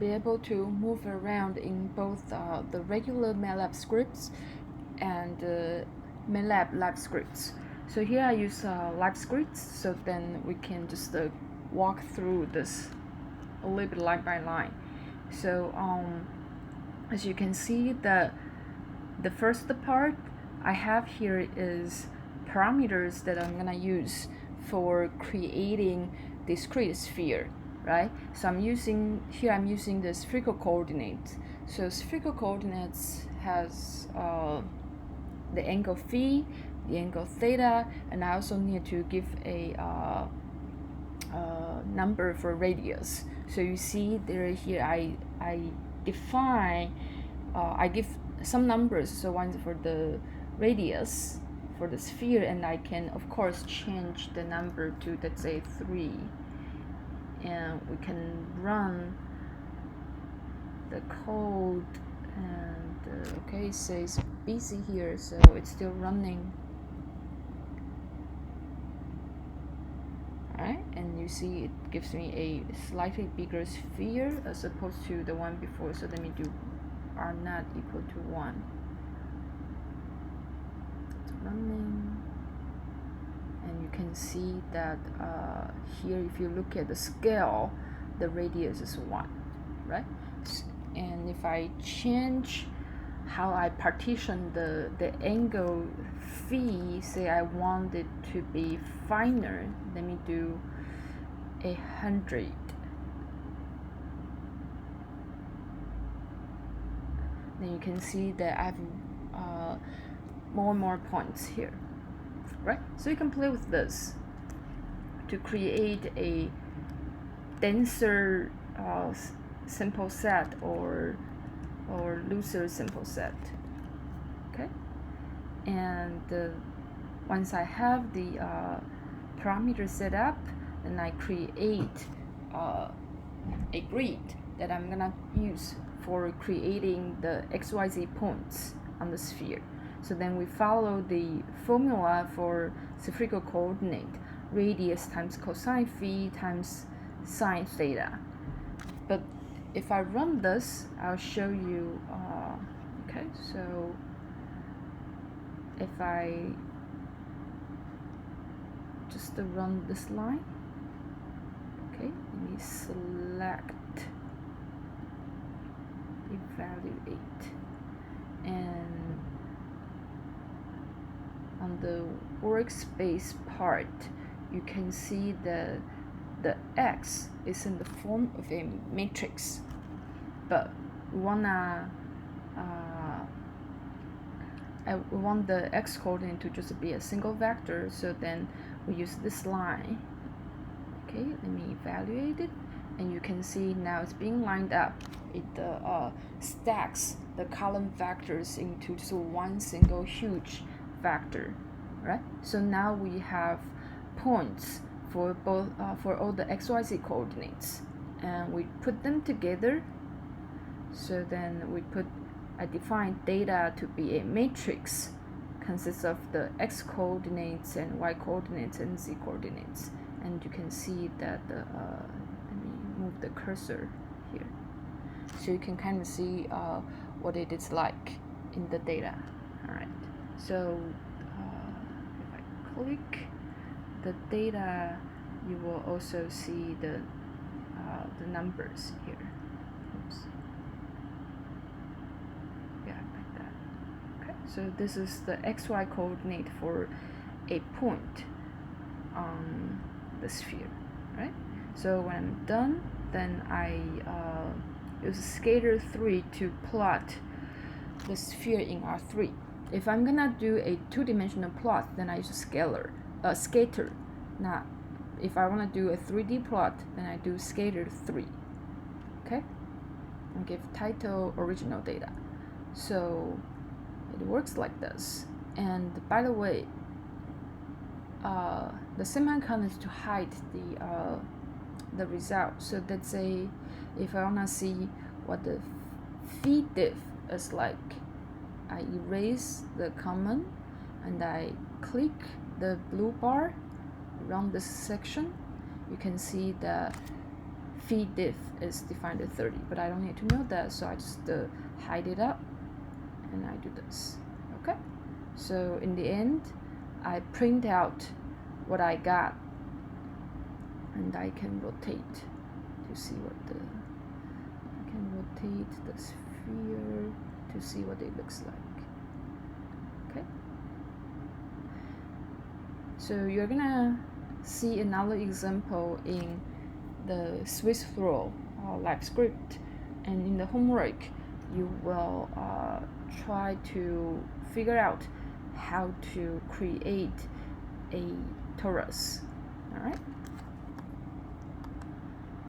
be able to move around in both the regular MATLAB scripts and MATLAB live scripts. So here I use live scripts, so then we can just walk through this a little bit line by line. So as you can see, the first part I have here is parameters that I'm gonna use for creating discrete sphere, right? So I'm using the spherical coordinate. So spherical coordinates has the angle phi, the angle theta, and I also need to give a number for radius. So you see there here I define I give some numbers. So one for the radius for the sphere, and I can of course change the number to, let's say, 3, and we can run the code. And okay, it says busy here, so it's still running. Alright, and you see it gives me a slightly bigger sphere as opposed to the one before. So let me do r not equal to 1. It's running, and you can see that here, if you look at the scale, the radius is 1, right? And if I change how I partition the angle phi, say I want it to be finer, let me do 100. Then you can see that I have more and more points here, right? So you can play with this to create a denser simple set or looser simple set. Okay, and once I have the parameter set up, then I create a grid that I'm gonna use for creating the XYZ points on the sphere. So then we follow the formula for spherical coordinate: radius times cosine phi times sine theta. But if I run this, I'll show you. Okay, so if I just run this line, okay, let me select evaluate, and on the workspace part, you can see the x is in the form of a matrix, but we wanna we want the x coordinate to just be a single vector, so then we use this line. Okay, let me evaluate it, and you can see now it's being lined up. It stacks the column vectors into just one single huge vector, right? So now we have points for both for all the XYZ coordinates, and we put them together. So then I define data to be a matrix, consists of the x coordinates and y coordinates and z coordinates. And you can see that let me move the cursor here, so you can kind of see what it is like in the data. All right, so if I click the data, you will also see the numbers here. Oops. Yeah, like that. Okay, so this is the xy coordinate for a point on the sphere, right? So when I'm done, then I use scatter 3 to plot the sphere in R3. If I'm gonna do a two-dimensional plot, then I use scatter. Now, if I want to do a 3D plot, then I do scatter 3. Okay, and give title original data. So it works like this. And by the way, the semicolon is to hide the result. So let's say if I wanna see what the phi diff is like, I erase the comment and I click the blue bar around this section. You can see the feed diff is defined at 30, but I don't need to know that, so I just hide it up and I do this. Okay, so in the end I print out what I got, and I can rotate to see what I can rotate the sphere to see what it looks like. Okay, so you're gonna see another example in the Swiss Throw lab script, and in the homework you will try to figure out how to create a torus. All right.